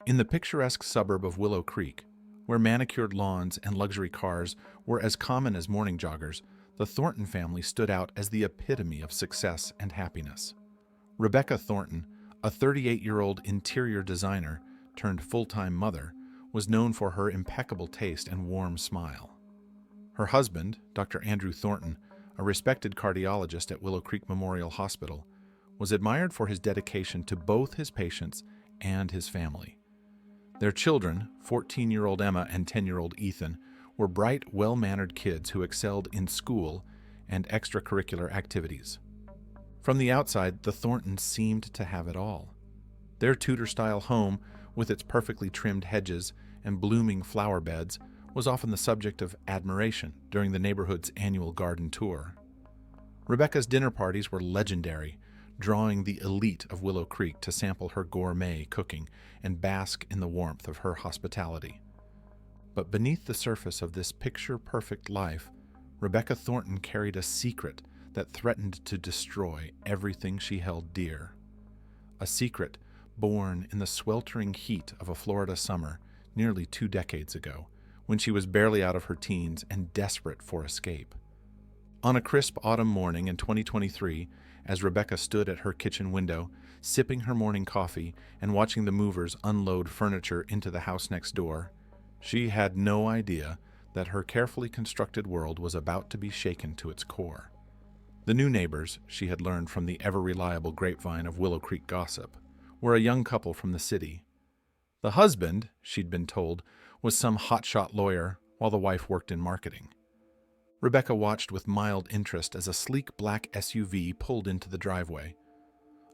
In the picturesque suburb of Willow Creek, where manicured lawns and luxury cars were as common as morning joggers, the Thornton family stood out as the epitome of success and happiness. Rebecca Thornton, a 38-year-old interior designer turned full-time mother, was known for her impeccable taste and warm smile. Her husband, Dr. Andrew Thornton, a respected cardiologist at Willow Creek Memorial Hospital, was admired for his dedication to both his patients and his family. Their children, 14-year-old Emma and 10-year-old Ethan, were bright, well-mannered kids who excelled in school and extracurricular activities. From the outside, the Thorntons seemed to have it all. Their Tudor-style home, with its perfectly trimmed hedges and blooming flower beds, was often the subject of admiration during the neighborhood's annual garden tour. Rebecca's dinner parties were legendary, drawing the elite of Willow Creek to sample her gourmet cooking and bask in the warmth of her hospitality. But beneath the surface of this picture-perfect life, Rebecca Thornton carried a secret that threatened to destroy everything she held dear. A secret born in the sweltering heat of a Florida summer nearly 2 decades ago, when she was barely out of her teens and desperate for escape. On a crisp autumn morning in 2023, as Rebecca stood at her kitchen window, sipping her morning coffee and watching the movers unload furniture into the house next door, she had no idea that her carefully constructed world was about to be shaken to its core. The new neighbors, she had learned from the ever-reliable grapevine of Willow Creek gossip, were a young couple from the city. The husband, she'd been told, was some hotshot lawyer, while the wife worked in marketing. Rebecca watched with mild interest as a sleek black SUV pulled into the driveway.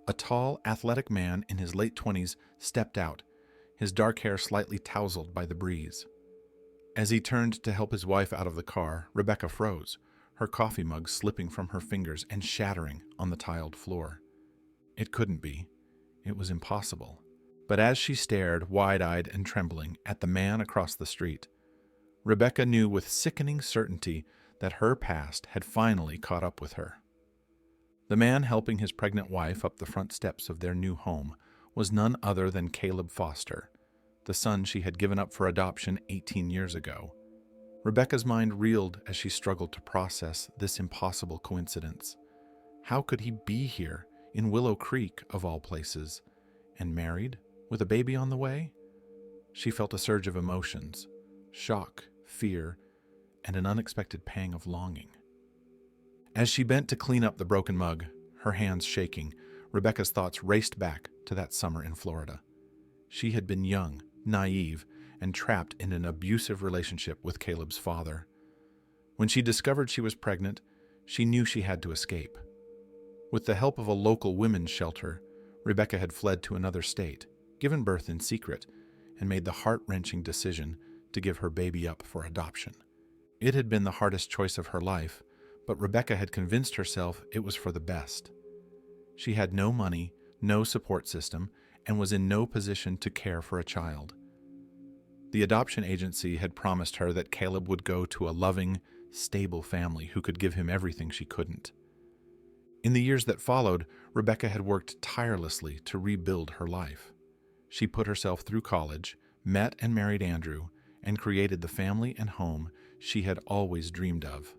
A tall, athletic man in his late 20s stepped out, his dark hair slightly tousled by the breeze. As he turned to help his wife out of the car, Rebecca froze, her coffee mug slipping from her fingers and shattering on the tiled floor. It couldn't be. It was impossible. But as she stared, wide-eyed and trembling, at the man across the street, Rebecca knew with sickening certainty that her past had finally caught up with her. The man helping his pregnant wife up the front steps of their new home was none other than Caleb Foster, the son she had given up for adoption 18 years ago. Rebecca's mind reeled as she struggled to process this impossible coincidence. How could he be here, in Willow Creek, of all places, and married, with a baby on the way? She felt a surge of emotions, shock, fear, and an unexpected pang of longing. As she bent to clean up the broken mug, her hands shaking, Rebecca's thoughts raced back to that summer in Florida. She had been young, naive, and trapped in an abusive relationship with Caleb's father. When she discovered she was pregnant, she knew she had to escape. With the help of a local women's shelter, Rebecca had fled to another state, given birth in secret, and made the heart-wrenching decision to give her baby up for adoption. It had been the hardest choice of her life, but Rebecca had convinced herself it was for the best. She had no money, no support system, and was in no position to care for a child. The adoption agency had promised her that Caleb would go to a loving, stable family who could give him everything she couldn't. In the years that followed, Rebecca had worked tirelessly to rebuild her life. She put herself through college, met and married Andrew, and created the family and home she had always dreamed of.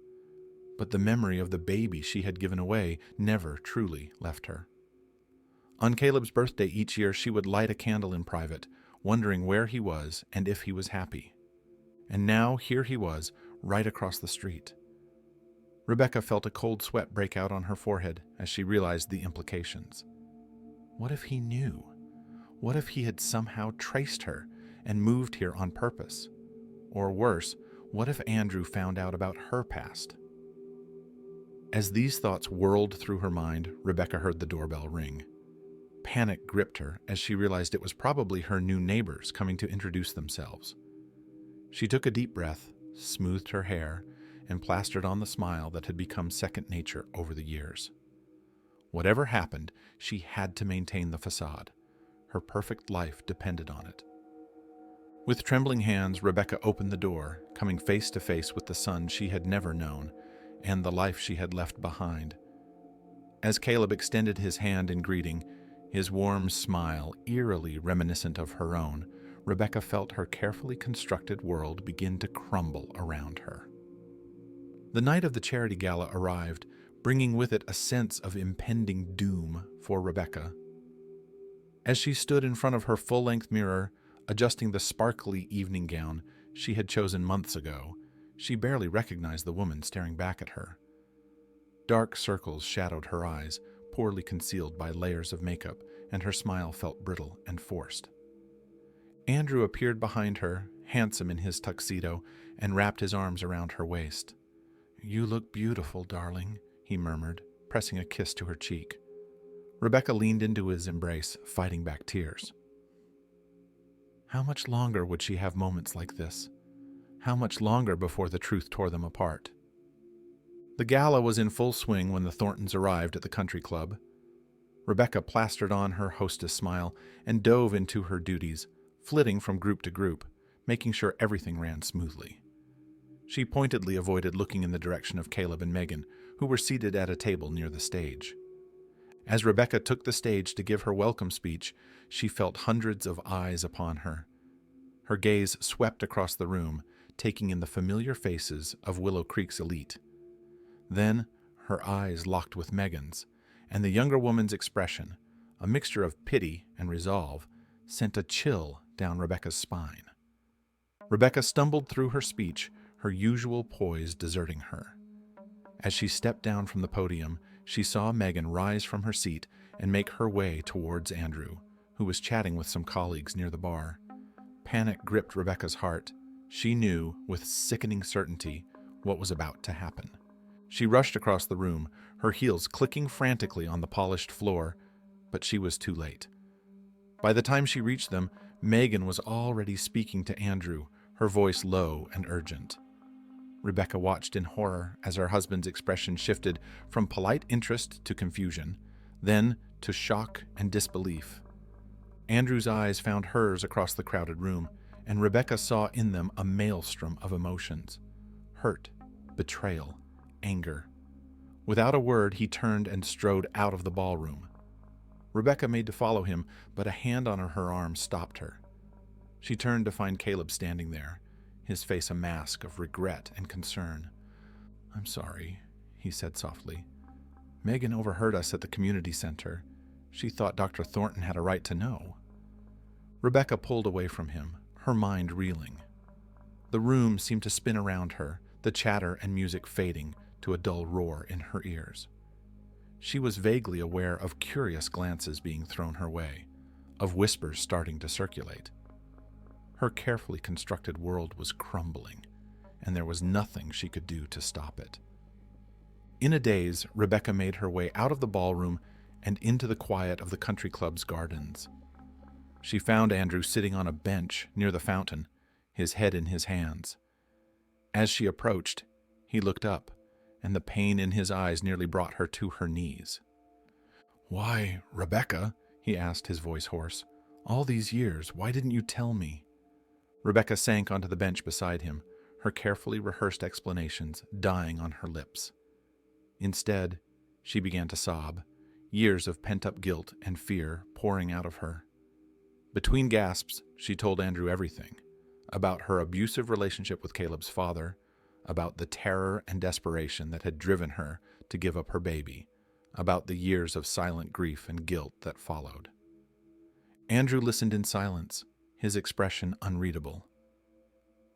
But the memory of the baby she had given away never truly left her. On Caleb's birthday each year, she would light a candle in private, wondering where he was and if he was happy. And now here he was, right across the street. Rebecca felt a cold sweat break out on her forehead as she realized the implications. What if he knew? What if he had somehow traced her and moved here on purpose? Or worse, what if Andrew found out about her past? As these thoughts whirled through her mind, Rebecca heard the doorbell ring. Panic gripped her as she realized it was probably her new neighbors coming to introduce themselves. She took a deep breath, smoothed her hair, and plastered on the smile that had become second nature over the years. Whatever happened, she had to maintain the facade. Her perfect life depended on it. With trembling hands, Rebecca opened the door, coming face to face with the son she had never known and the life she had left behind. As Caleb extended his hand in greeting, his warm smile eerily reminiscent of her own, Rebecca felt her carefully constructed world begin to crumble around her. The night of the charity gala arrived, bringing with it a sense of impending doom for Rebecca. As she stood in front of her full-length mirror, adjusting the sparkly evening gown she had chosen months ago, she barely recognized the woman staring back at her. Dark circles shadowed her eyes, poorly concealed by layers of makeup, and her smile felt brittle and forced. Andrew appeared behind her, handsome in his tuxedo, and wrapped his arms around her waist. "You look beautiful, darling," he murmured, pressing a kiss to her cheek. Rebecca leaned into his embrace, fighting back tears. How much longer would she have moments like this? How much longer before the truth tore them apart? The gala was in full swing when the Thorntons arrived at the country club. Rebecca plastered on her hostess smile and dove into her duties, flitting from group to group, making sure everything ran smoothly. She pointedly avoided looking in the direction of Caleb and Megan, who were seated at a table near the stage. As Rebecca took the stage to give her welcome speech, she felt hundreds of eyes upon her. Her gaze swept across the room, taking in the familiar faces of Willow Creek's elite. Then her eyes locked with Megan's, and the younger woman's expression, a mixture of pity and resolve, sent a chill down Rebecca's spine. Rebecca stumbled through her speech, her usual poise deserting her. As she stepped down from the podium, she saw Megan rise from her seat and make her way towards Andrew, who was chatting with some colleagues near the bar. Panic gripped Rebecca's heart. She knew, with sickening certainty, what was about to happen. She rushed across the room, her heels clicking frantically on the polished floor, but she was too late. By the time she reached them, Megan was already speaking to Andrew, her voice low and urgent. Rebecca watched in horror as her husband's expression shifted from polite interest to confusion, then to shock and disbelief. Andrew's eyes found hers across the crowded room, and Rebecca saw in them a maelstrom of emotions: hurt, betrayal, anger. Without a word, he turned and strode out of the ballroom. Rebecca made to follow him, but a hand on her arm stopped her. She turned to find Caleb standing there, his face a mask of regret and concern. "I'm sorry," he said softly. "Megan overheard us at the community center. She thought Dr. Thornton had a right to know." Rebecca pulled away from him, her mind reeling. The room seemed to spin around her, the chatter and music fading to a dull roar in her ears. She was vaguely aware of curious glances being thrown her way, of whispers starting to circulate. Her carefully constructed world was crumbling, and there was nothing she could do to stop it. In a daze, Rebecca made her way out of the ballroom and into the quiet of the country club's gardens. She found Andrew sitting on a bench near the fountain, his head in his hands. As she approached, he looked up, and the pain in his eyes nearly brought her to her knees. "Why, Rebecca," he asked, his voice hoarse, "all these years, why didn't you tell me?" Rebecca sank onto the bench beside him, her carefully rehearsed explanations dying on her lips. Instead, she began to sob, years of pent-up guilt and fear pouring out of her. Between gasps, she told Andrew everything, about her abusive relationship with Caleb's father, about the terror and desperation that had driven her to give up her baby, about the years of silent grief and guilt that followed. Andrew listened in silence, his expression unreadable.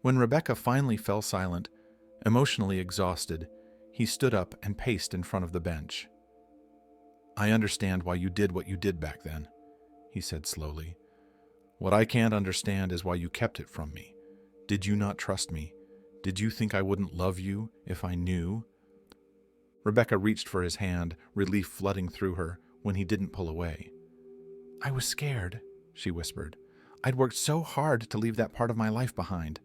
When Rebecca finally fell silent, emotionally exhausted, he stood up and paced in front of the bench. "I understand why you did what you did back then," he said slowly. "What I can't understand is why you kept it from me. Did you not trust me? Did you think I wouldn't love you if I knew?" Rebecca reached for his hand, relief flooding through her when he didn't pull away. "I was scared," she whispered. "I'd worked so hard to leave that part of my life behind.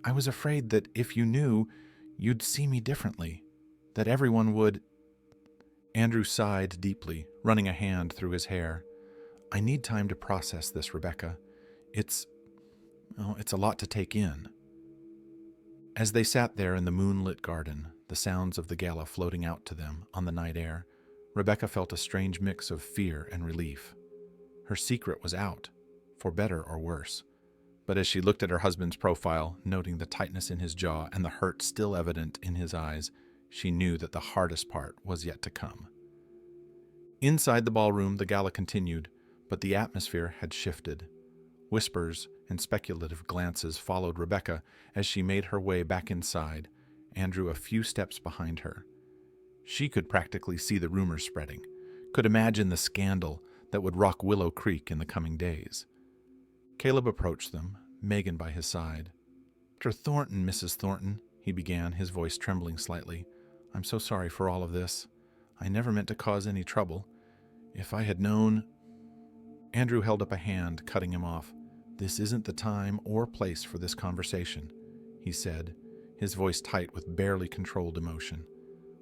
I was afraid that if you knew, you'd see me differently, that everyone would—" Andrew sighed deeply, running a hand through his hair. "I need time to process this, Rebecca. It's a lot to take in." As they sat there in the moonlit garden, the sounds of the gala floating out to them on the night air, Rebecca felt a strange mix of fear and relief. Her secret was out, for better or worse, But as she looked at her husband's profile, noting the tightness in his jaw and the hurt still evident in his eyes, she knew that the hardest part was yet to come. Inside the ballroom, the gala continued, but the atmosphere had shifted. Whispers and speculative glances followed Rebecca as she made her way back inside, Andrew a few steps behind her. She could practically see the rumors spreading, could imagine the scandal that would rock Willow Creek in the coming days. Caleb approached them, Megan by his side. "Dr. Thornton, Mrs. Thornton," he began, his voice trembling slightly. "I'm so sorry for all of this. I never meant to cause any trouble. If I had known—" Andrew held up a hand, cutting him off. "This isn't the time or place for this conversation," he said, his voice tight with barely controlled emotion.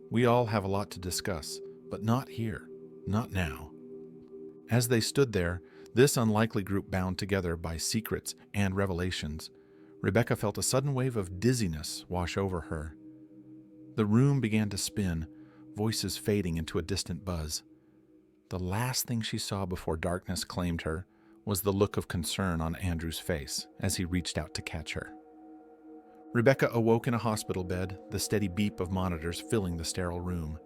"We all have a lot to discuss, but not here, not now." As they stood there, this unlikely group bound together by secrets and revelations, Rebecca felt a sudden wave of dizziness wash over her. The room began to spin, voices fading into a distant buzz. The last thing she saw before darkness claimed her was the look of concern on Andrew's face as he reached out to catch her. Rebecca awoke in a hospital bed, the steady beep of monitors filling the sterile room.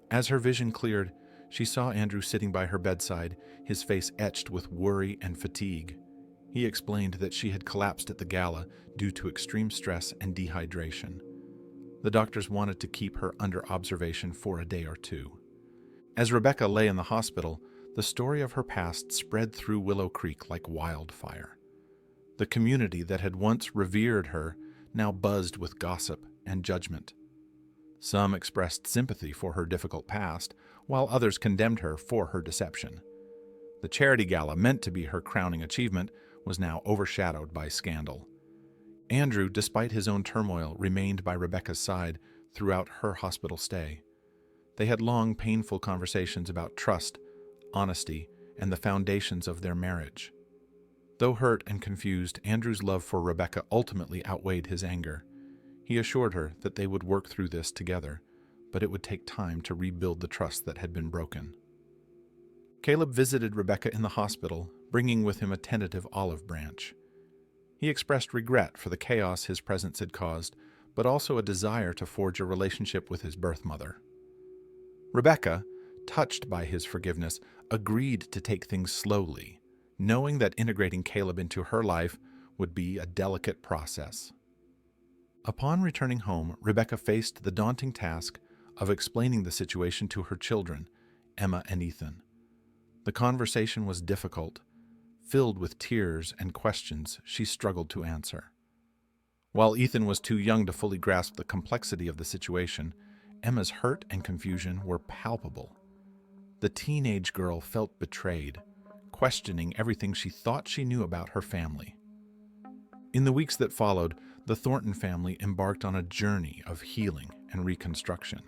As her vision cleared, she saw Andrew sitting by her bedside, his face etched with worry and fatigue. He explained that she had collapsed at the gala due to extreme stress and dehydration. The doctors wanted to keep her under observation for a day or two. As Rebecca lay in the hospital, the story of her past spread through Willow Creek like wildfire. The community that had once revered her now buzzed with gossip and judgment. Some expressed sympathy for her difficult past, while others condemned her for her deception. The charity gala, meant to be her crowning achievement, was now overshadowed by scandal. Andrew, despite his own turmoil, remained by Rebecca's side throughout her hospital stay. They had long, painful conversations about trust, honesty, and the foundations of their marriage. Though hurt and confused, Andrew's love for Rebecca ultimately outweighed his anger. He assured her that they would work through this together, but it would take time to rebuild the trust that had been broken. Caleb visited Rebecca in the hospital, bringing with him a tentative olive branch. He expressed regret for the chaos his presence had caused, but also a desire to forge a relationship with his birth mother. Rebecca, touched by his forgiveness, agreed to take things slowly, knowing that integrating Caleb into her life would be a delicate process. Upon returning home, Rebecca faced the daunting task of explaining the situation to her children, Emma and Ethan. The conversation was difficult, filled with tears and questions she struggled to answer. While Ethan was too young to fully grasp the complexity of the situation, Emma's hurt and confusion were palpable. The teenage girl felt betrayed, questioning everything she thought she knew about her family. In the weeks that followed, the Thornton family embarked on a journey of healing and reconstruction.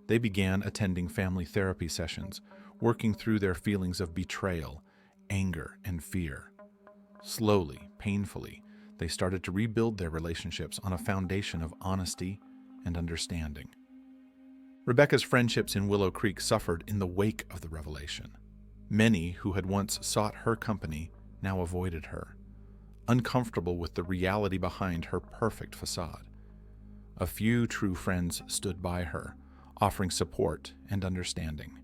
They began attending family therapy sessions, working through their feelings of betrayal, anger, and fear. Slowly, painfully, they started to rebuild their relationships on a foundation of honesty and understanding. Rebecca's friendships in Willow Creek suffered in the wake of the revelation. Many who had once sought her company now avoided her, uncomfortable with the reality behind her perfect facade. A few true friends stood by her, offering support and understanding.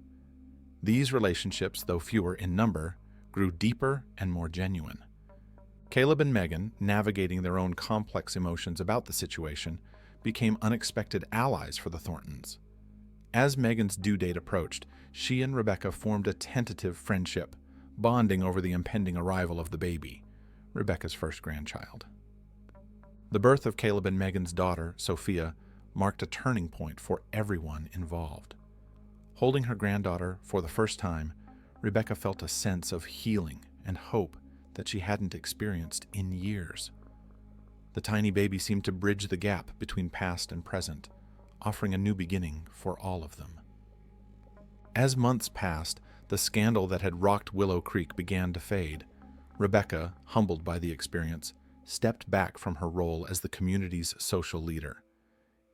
These relationships, though fewer in number, grew deeper and more genuine. Caleb and Megan, navigating their own complex emotions about the situation, became unexpected allies for the Thorntons. As Megan's due date approached, she and Rebecca formed a tentative friendship, bonding over the impending arrival of the baby, Rebecca's first grandchild. The birth of Caleb and Megan's daughter, Sophia, marked a turning point for everyone involved. Holding her granddaughter for the first time, Rebecca felt a sense of healing and hope that she hadn't experienced in years. The tiny baby seemed to bridge the gap between past and present, offering a new beginning for all of them. As months passed, the scandal that had rocked Willow Creek began to fade. Rebecca, humbled by the experience, stepped back from her role as the community's social leader.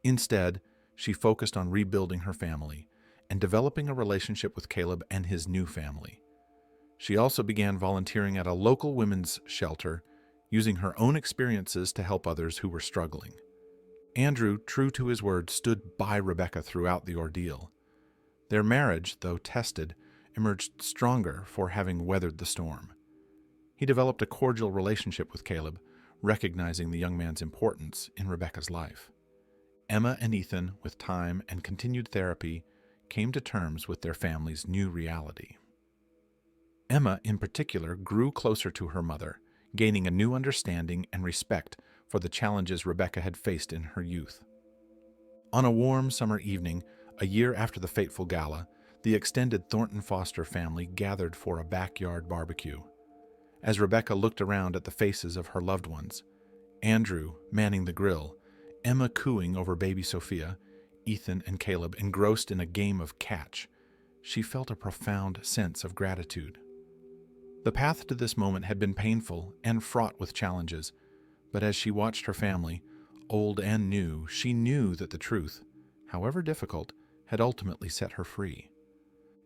Instead, she focused on rebuilding her family and developing a relationship with Caleb and his new family. She also began volunteering at a local women's shelter, using her own experiences to help others who were struggling. Andrew, true to his word, stood by Rebecca throughout the ordeal. Their marriage, though tested, emerged stronger for having weathered the storm. He developed a cordial relationship with Caleb, recognizing the young man's importance in Rebecca's life. Emma and Ethan, with time and continued therapy, came to terms with their family's new reality. Emma, in particular, grew closer to her mother, gaining a new understanding and respect for the challenges Rebecca had faced in her youth. On a warm summer evening, a year after the fateful gala, the extended Thornton Foster family gathered for a backyard barbecue. As Rebecca looked around at the faces of her loved ones, Andrew manning the grill, Emma cooing over baby Sophia, Ethan and Caleb engrossed in a game of catch, she felt a profound sense of gratitude. The path to this moment had been painful and fraught with challenges, but as she watched her family, old and new, she knew that the truth, however difficult, had ultimately set her free.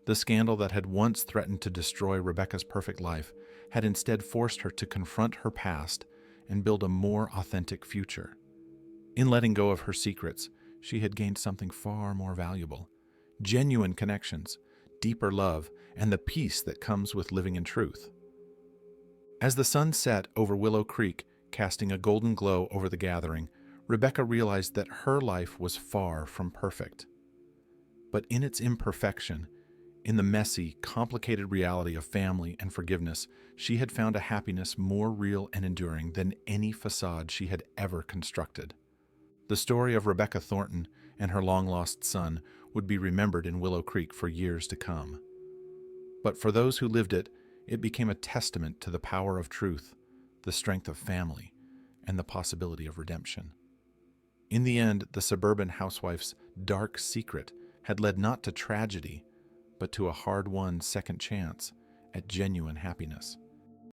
The scandal that had once threatened to destroy Rebecca's perfect life had instead forced her to confront her past and build a more authentic future. In letting go of her secrets, she had gained something far more valuable: genuine connections, deeper love, and the peace that comes with living in truth. As the sun set over Willow Creek, casting a golden glow over the gathering, Rebecca realized that her life was far from perfect. But in its imperfection, in the messy, complicated reality of family and forgiveness, she had found a happiness more real and enduring than any facade she had ever constructed. The story of Rebecca Thornton and her long-lost son would be remembered in Willow Creek for years to come. But for those who lived it, it became a testament to the power of truth, the strength of family, and the possibility of redemption. In the end, the suburban housewife's dark secret had led not to tragedy, but to a hard-won second chance at genuine happiness.